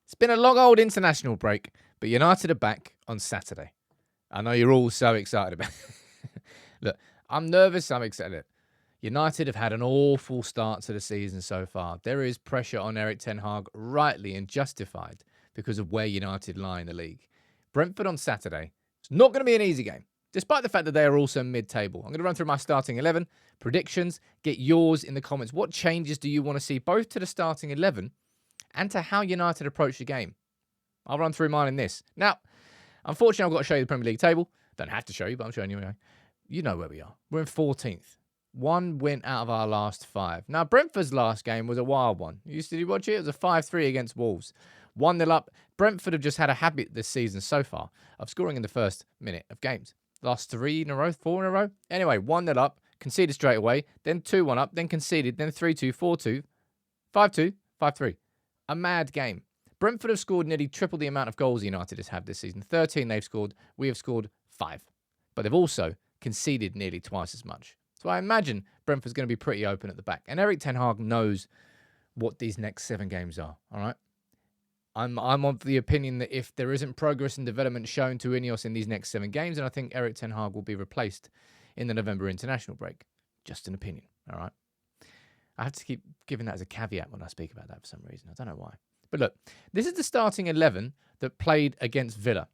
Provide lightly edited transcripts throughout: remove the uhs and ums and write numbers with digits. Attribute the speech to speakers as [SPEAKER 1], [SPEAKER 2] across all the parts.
[SPEAKER 1] It's been a long old international break, but United are back on Saturday. I know you're all so excited about it. Look, I'm nervous, I'm excited. United have had an awful start to the season so far. There is pressure on Erik Ten Hag, rightly and justified, because of where United lie in the league. Brentford on Saturday. It's not going to be an easy game, despite the fact that they are also mid-table. I'm going to run through my starting 11, predictions, get yours in the comments. What changes do you want to see, both to the starting 11 and to how United approach the game? I'll run through mine in this. Now, unfortunately, I've got to show you the Premier League table. Don't have to show you, but I'm showing you anyway. You know where we are. We're in 14th. One win out of our last 5. Now, Brentford's last game was a wild one. Did you watch it? It was a 5-3 against Wolves. 1-0 up. Brentford have just had a habit this season so far of scoring in the first minute of games. Last 3 in a row, 4 in a row. Anyway, 1-0 up, conceded straight away, then 2-1 up, then conceded, then 3-2, 4-2, 5-2, 5-3. A mad game. Brentford have scored nearly triple the amount of goals United has had this season. 13 they've scored. We have scored 5. But they've also conceded nearly twice as much. So I imagine Brentford's going to be pretty open at the back. And Erik Ten Hag knows what these next 7 games are, all right? I'm of the opinion that if there isn't progress and development shown to Ineos in these next 7 games, then I think Erik Ten Hag will be replaced in the November international break. Just an opinion, all right? I have to keep giving that as a caveat when I speak about that for some reason. I don't know why. But look, this is the starting 11 that played against Villa.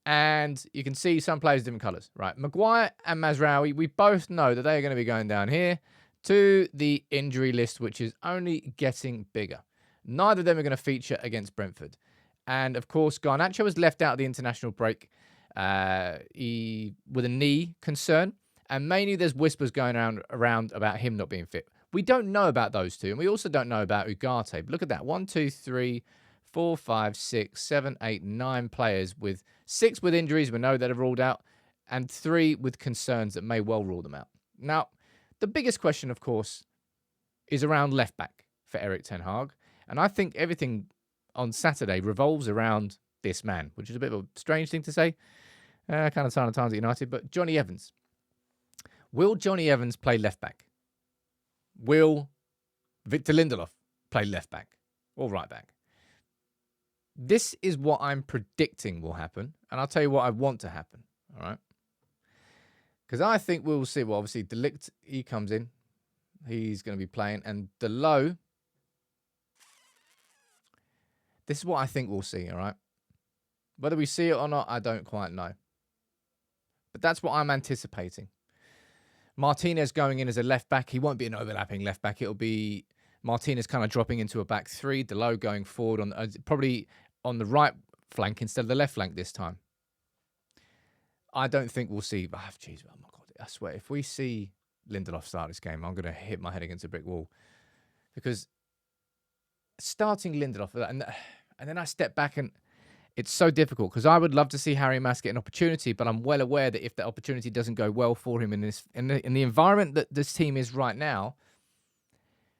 [SPEAKER 1] And you can see some players different colours, right? Maguire and Mazraoui, we both know that they are going to be going down here to the injury list, which is only getting bigger. Neither of them are going to feature against Brentford. And, of course, Garnacho was left out of the international break with a knee concern. And mainly there's whispers going around about him not being fit. We don't know about those two. And we also don't know about Ugarte. But look at that. 1, 2, 3, 4, 5, 6, 7, 8, 9 players with 6 with injuries we know that have ruled out and 3 with concerns that may well rule them out. Now, the biggest question, of course, is around left back for Erik Ten Hag. And I think everything on Saturday revolves around this man, which is a bit of a strange thing to say. Kind of sign of times at United, but Johnny Evans. Will Johnny Evans play left back? Will Victor Lindelof play left back or right back? This is what I'm predicting will happen, and I'll tell you what I want to happen, all right? Because I think we'll see. Well, obviously, De Ligt, he comes in. He's going to be playing. And Delo, this is what I think we'll see, all right? Whether we see it or not, I don't quite know. But that's what I'm anticipating. Martinez going in as a left back. He won't be an overlapping left back. It'll be Martinez kind of dropping into a back 3. Delo going forward on probably on the right flank instead of the left flank this time. I don't think we'll see. Oh my God. I swear, if we see Lindelof start this game, I'm going to hit my head against a brick wall. Because starting Lindelof, and then I step back and it's so difficult because I would love to see Harry Mass get an opportunity, but I'm well aware that if that opportunity doesn't go well for him in the environment that this team is right now,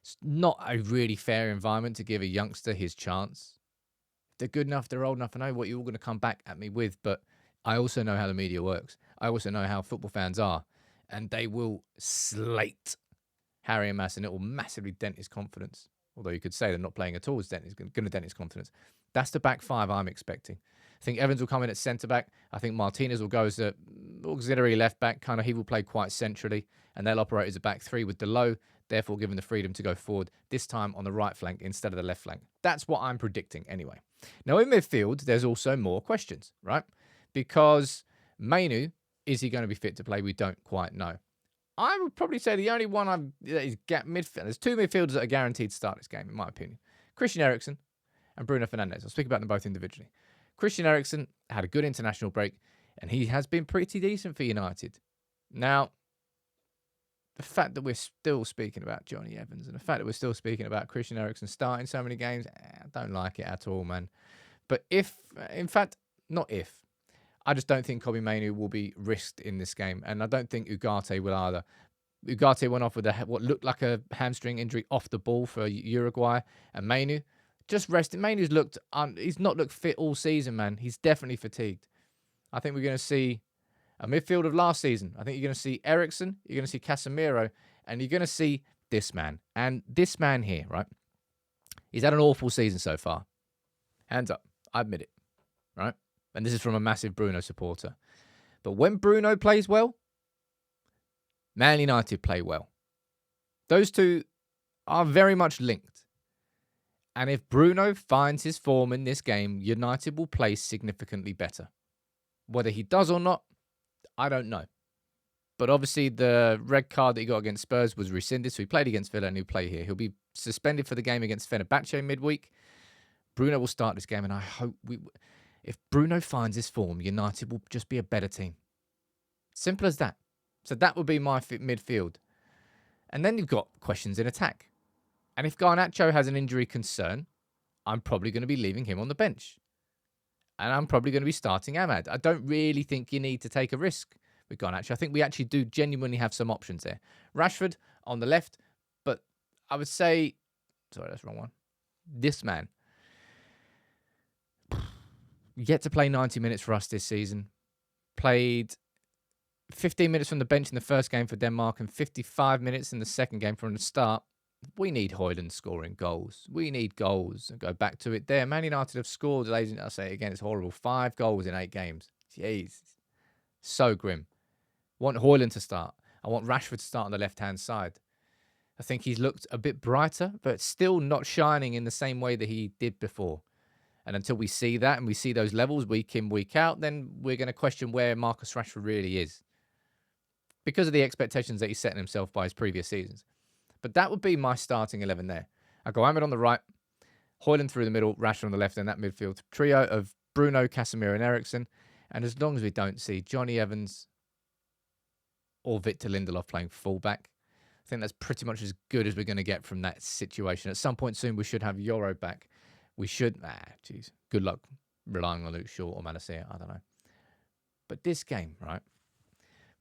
[SPEAKER 1] it's not a really fair environment to give a youngster his chance. If they're good enough, they're old enough. I know what you're all going to come back at me with, but I also know how the media works. I also know how football fans are, and they will slate Harry Mass, and it will massively dent his confidence. Although you could say they're not playing at all, it's going to dent his confidence. That's the back 5 I'm expecting. I think Evans will come in at centre-back. I think Martinez will go as an auxiliary left-back. Kind of, he will play quite centrally, and they'll operate as a back 3 with Delo, therefore given the freedom to go forward, this time on the right flank instead of the left flank. That's what I'm predicting anyway. Now, in midfield, there's also more questions, right? Because Mainu, is he going to be fit to play? We don't quite know. I would probably say the only one that is midfield. There's 2 midfielders that are guaranteed to start this game, in my opinion. Christian Eriksen and Bruno Fernandes. I'll speak about them both individually. Christian Eriksen had a good international break, and he has been pretty decent for United. Now, the fact that we're still speaking about Johnny Evans and the fact that we're still speaking about Christian Eriksen starting so many games, I don't like it at all, man. But I just don't think Kobbie Mainoo will be risked in this game. And I don't think Ugarte will either. Ugarte went off with what looked like a hamstring injury off the ball for Uruguay. And Mainoo just rested. Mainoo's he's not looked fit all season, man. He's definitely fatigued. I think we're going to see a midfield of last season. I think you're going to see Eriksen, you're going to see Casemiro, and you're going to see this man. And this man here, right? He's had an awful season so far. Hands up. I admit it, right? And this is from a massive Bruno supporter. But when Bruno plays well, Man United play well. Those two are very much linked. And if Bruno finds his form in this game, United will play significantly better. Whether he does or not, I don't know. But obviously the red card that he got against Spurs was rescinded, so he played against Villa and he'll play here. He'll be suspended for the game against Fenerbahce midweek. Bruno will start this game, and I hope if Bruno finds his form, United will just be a better team. Simple as that. So that would be my midfield. And then you've got questions in attack. And if Garnacho has an injury concern, I'm probably going to be leaving him on the bench. And I'm probably going to be starting Ahmad. I don't really think you need to take a risk with Garnacho. I think we actually do genuinely have some options there. Rashford on the left, but I would say... Sorry, that's the wrong one. This man. Yet to play 90 minutes for us this season. Played 15 minutes from the bench in the first game for Denmark and 55 minutes in the second game from the start. We need Hojlund scoring goals. We need goals. And go back to it there. Man United have scored, ladies and I'll say it again, it's horrible. 5 goals in 8 games. Jeez. So grim. I want Hojlund to start. I want Rashford to start on the left-hand side. I think he's looked a bit brighter, but still not shining in the same way that he did before. And until we see that and we see those levels week in, week out, then we're going to question where Marcus Rashford really is. Because of the expectations that he's setting himself by his previous seasons. But that would be my starting 11 there. I go Ahmed on the right, Hojlund through the middle, Rashford on the left, and that midfield trio of Bruno, Casemiro, and Eriksen. And as long as we don't see Johnny Evans or Victor Lindelof playing fullback, I think that's pretty much as good as we're going to get from that situation. At some point soon, we should have Euro back. We should... Good luck relying on Luke Shaw or Malacia. I don't know. But this game, right?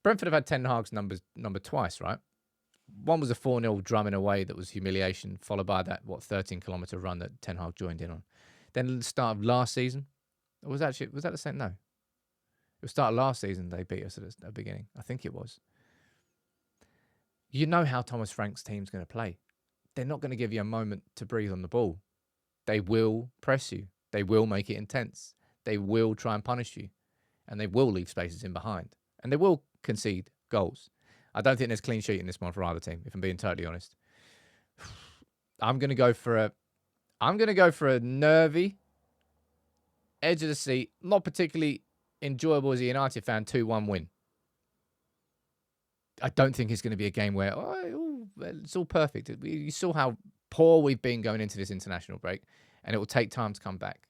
[SPEAKER 1] Brentford have had Ten Hag's number twice, right? One was a 4-0 drumming away that was humiliation, followed by that, 13-kilometre run that Ten Hag joined in on. Then at the start of last season, was that the same? No. It was the start of last season they beat us at the beginning. I think it was. You know how Thomas Frank's team's going to play. They're not going to give you a moment to breathe on the ball. They will press you. They will make it intense. They will try and punish you. And they will leave spaces in behind. And they will concede goals. I don't think there's clean sheet in this one for either team, if I'm being totally honest. I'm going to go for a nervy, edge of the seat, not particularly enjoyable as a United fan, 2-1 win. I don't think it's going to be a game where it's all perfect. You saw how poor we've been going into this international break, and it will take time to come back.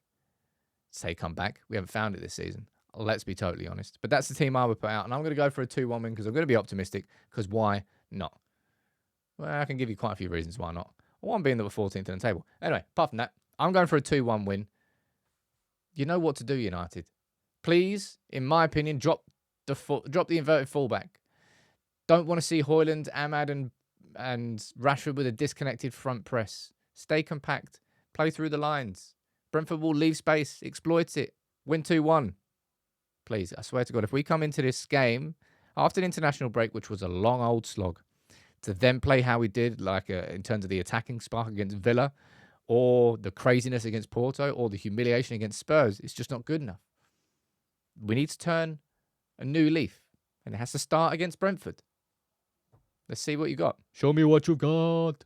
[SPEAKER 1] Say come back. We haven't found it this season. Let's be totally honest. But that's the team I would put out, and I'm going to go for a 2-1 win because I'm going to be optimistic, because why not? Well, I can give you quite a few reasons why not. One being that we're 14th in the table. Anyway, apart from that, I'm going for a 2-1 win. You know what to do, United. Please, in my opinion, drop the inverted fullback. Don't want to see Hojlund, Ahmad, and Rashford with a disconnected front press. Stay compact. Play through the lines. Brentford will leave space, exploit it, win 2-1. Please, I swear to God, if we come into this game after the international break, which was a long old slog, to then play how we did, like in terms of the attacking spark against Villa, or the craziness against Porto, or the humiliation against Spurs, it's just not good enough. We need to turn a new leaf, and it has to start against Brentford. Let's see what you got. Show me what you got.